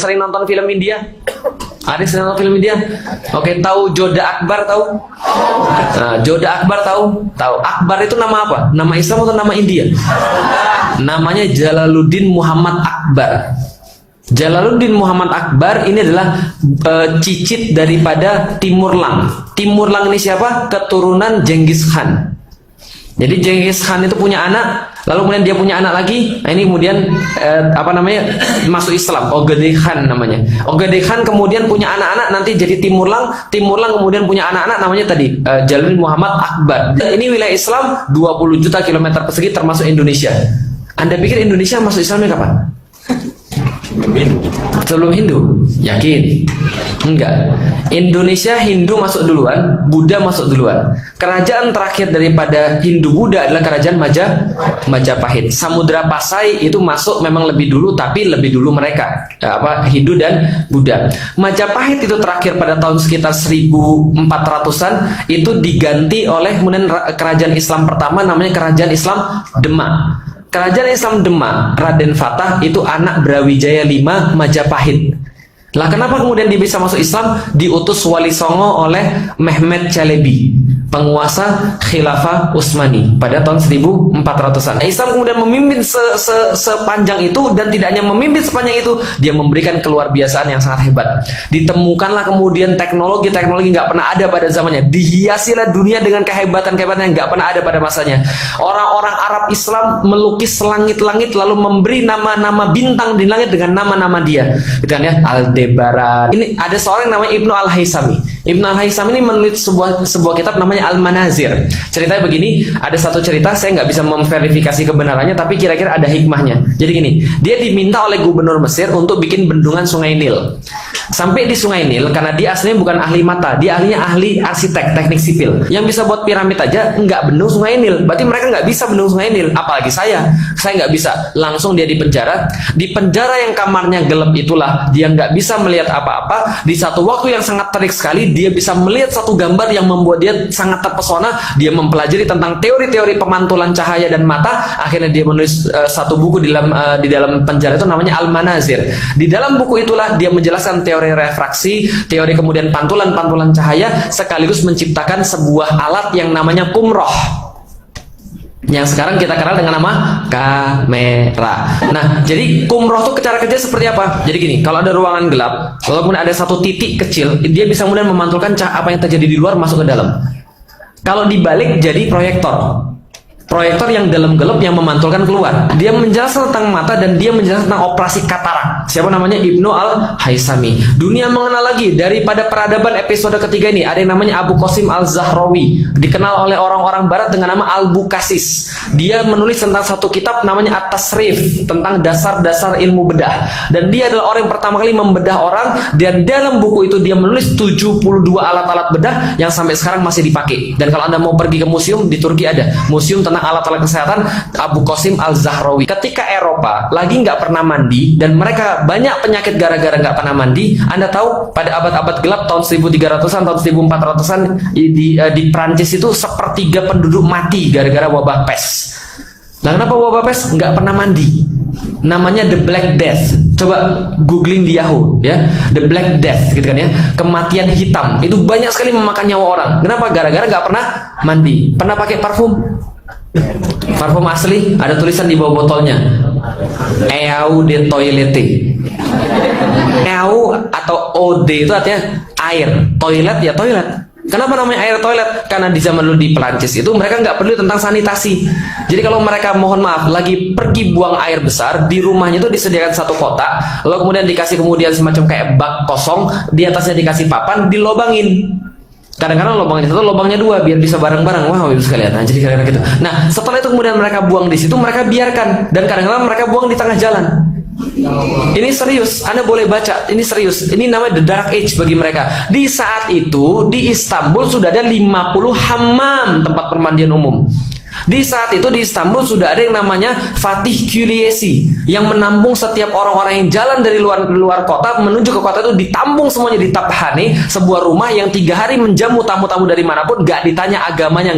sering nonton film India? Ada yang sering nonton film India? Oke, tahu Joda Akbar tahu? Nah, Joda Akbar tahu? Tahu. Akbar itu nama apa? Nama Islam atau nama India? Namanya Jalaluddin Muhammad Akbar. Jalaluddin Muhammad Akbar ini adalah cicit daripada Timurlang. Timurlang ini siapa? Keturunan Genghis Khan. Jadi Genghis Khan itu punya anak, lalu kemudian dia punya anak lagi. Nah, ini kemudian masuk Islam. Ogedei Khan namanya. Ogedei Khan kemudian punya anak-anak, nanti jadi Timurlang. Timurlang kemudian punya anak-anak, namanya tadi Jalaluddin Muhammad Akbar. Ini wilayah Islam 20 juta kilometer persegi termasuk Indonesia. Anda pikir Indonesia masuk Islamnya kapan? Sebelum Hindu? Yakin? Enggak. Indonesia Hindu masuk duluan, Buddha masuk duluan. Kerajaan terakhir daripada Hindu Buddha adalah kerajaan Majapahit. Samudra Pasai itu masuk memang lebih dulu, tapi lebih dulu mereka Hindu dan Buddha. Majapahit itu terakhir pada tahun sekitar 1400-an, itu diganti oleh kemudian kerajaan Islam pertama, namanya kerajaan Islam Demak. Kerajaan Islam Demak, Raden Fatah itu anak Brawijaya V Majapahit. Lah kenapa kemudian dia bisa masuk Islam? Diutus Wali Songo oleh Mehmet Çelebi, penguasa Khilafah Utsmani pada tahun 1400-an. Islam kemudian memimpin sepanjang itu, dan tidak hanya memimpin sepanjang itu, dia memberikan keluar biasaan yang sangat hebat. Ditemukanlah kemudian teknologi nggak pernah ada pada zamannya. Dihiasilah dunia dengan kehebatan-kehebatan yang nggak pernah ada pada masanya. Orang-orang Arab Islam melukis langit-langit lalu memberi nama-nama bintang di langit dengan nama-nama dia. Gitu kan ya? Aldebaran. Ini ada seorang namanya Ibnu Al-Haisami. Ibnu Al-Haisami ini menulis sebuah kitab namanya Al-Manazir. Ceritanya begini, ada satu cerita, saya nggak bisa memverifikasi kebenarannya, tapi kira-kira ada hikmahnya. Jadi gini, dia diminta oleh gubernur Mesir untuk bikin bendungan Sungai Nil. Sampai di Sungai Nil, karena dia aslinya bukan ahli mata, dia ahli arsitek, teknik sipil. Yang bisa buat piramid aja nggak bendung Sungai Nil. Berarti mereka nggak bisa bendung Sungai Nil. Apalagi saya nggak bisa. Langsung dia dipenjara. Di penjara yang kamarnya gelap itulah dia nggak bisa melihat apa-apa. Di satu waktu yang sangat terik sekali, dia bisa melihat satu gambar yang membuat dia sangat terpesona. Dia mempelajari tentang teori-teori pemantulan cahaya dan mata. Akhirnya dia menulis satu buku di dalam penjara itu namanya Al-Manazir. Di dalam buku itulah dia menjelaskan teori refraksi, teori kemudian pantulan-pantulan cahaya, sekaligus menciptakan sebuah alat yang namanya kumroh, yang sekarang kita kenal dengan nama kamera. Nah, jadi kumroh itu cara kerja seperti apa? Jadi gini, kalau ada ruangan gelap, walaupun ada satu titik kecil, dia bisa kemudian memantulkan apa yang terjadi di luar masuk ke dalam. Kalau dibalik jadi proyektor. Proyektor yang dalam gelap yang memantulkan keluar. Dia menjelaskan tentang mata dan dia menjelaskan tentang operasi katarak. Siapa namanya? Ibnu Al-Haisami. Dunia mengenal lagi daripada peradaban episode ketiga ini. Ada yang namanya Abu Qasim Al-Zahrawi, dikenal oleh orang-orang barat dengan nama Al-Bukasis. Dia menulis tentang satu kitab namanya At-Tasrif, tentang dasar-dasar ilmu bedah. Dan dia adalah orang yang pertama kali membedah orang, dan dalam buku itu dia menulis 72 alat-alat bedah yang sampai sekarang masih dipakai. Dan kalau Anda mau pergi ke museum, di Turki ada museum tentang alat-alat kesehatan Abu Qasim Al-Zahrawi. Ketika Eropa lagi nggak pernah mandi dan mereka banyak penyakit gara-gara nggak pernah mandi, Anda tahu pada abad-abad gelap tahun 1300-an, tahun 1400-an di Prancis itu sepertiga penduduk mati gara-gara wabah pes. Nah, kenapa wabah pes? Nggak pernah mandi. Namanya The Black Death. Coba googling di Yahoo ya, The Black Death gitu kan ya, kematian hitam. Itu banyak sekali memakan nyawa orang. Kenapa? Gara-gara nggak pernah mandi. Pernah pakai parfum? Parfum asli ada tulisan di bawah botolnya, Eau de Toilette. Eau atau OD itu artinya air, toilet ya toilet. Kenapa namanya air toilet? Karena di zaman dulu di Perancis itu mereka nggak peduli tentang sanitasi. Jadi kalau mereka mohon maaf lagi pergi buang air besar, di rumahnya itu disediakan satu kotak, lalu kemudian dikasih kemudian semacam kayak bak kosong, di atasnya dikasih papan, dilobangin. Kadang-kadang lubangnya satu, lubangnya dua, biar bisa bareng-bareng. Wah, ibu sekalian. Nah, jadi kadang-kadang gitu. Nah, setelah itu kemudian mereka buang di situ, mereka biarkan, dan kadang-kadang mereka buang di tengah jalan. Ini serius, Anda boleh baca. Ini serius. Ini namanya The Dark Age bagi mereka. Di saat itu di Istanbul sudah ada 50 hammam, tempat permandian umum. Di saat itu di Istanbul sudah ada yang namanya Fatih Külliyesi yang menampung setiap orang-orang yang jalan dari luar kota menuju ke kota itu, ditampung semuanya di Taphane, sebuah rumah yang 3 hari menjamu tamu-tamu dari manapun, gak ditanya agamanya.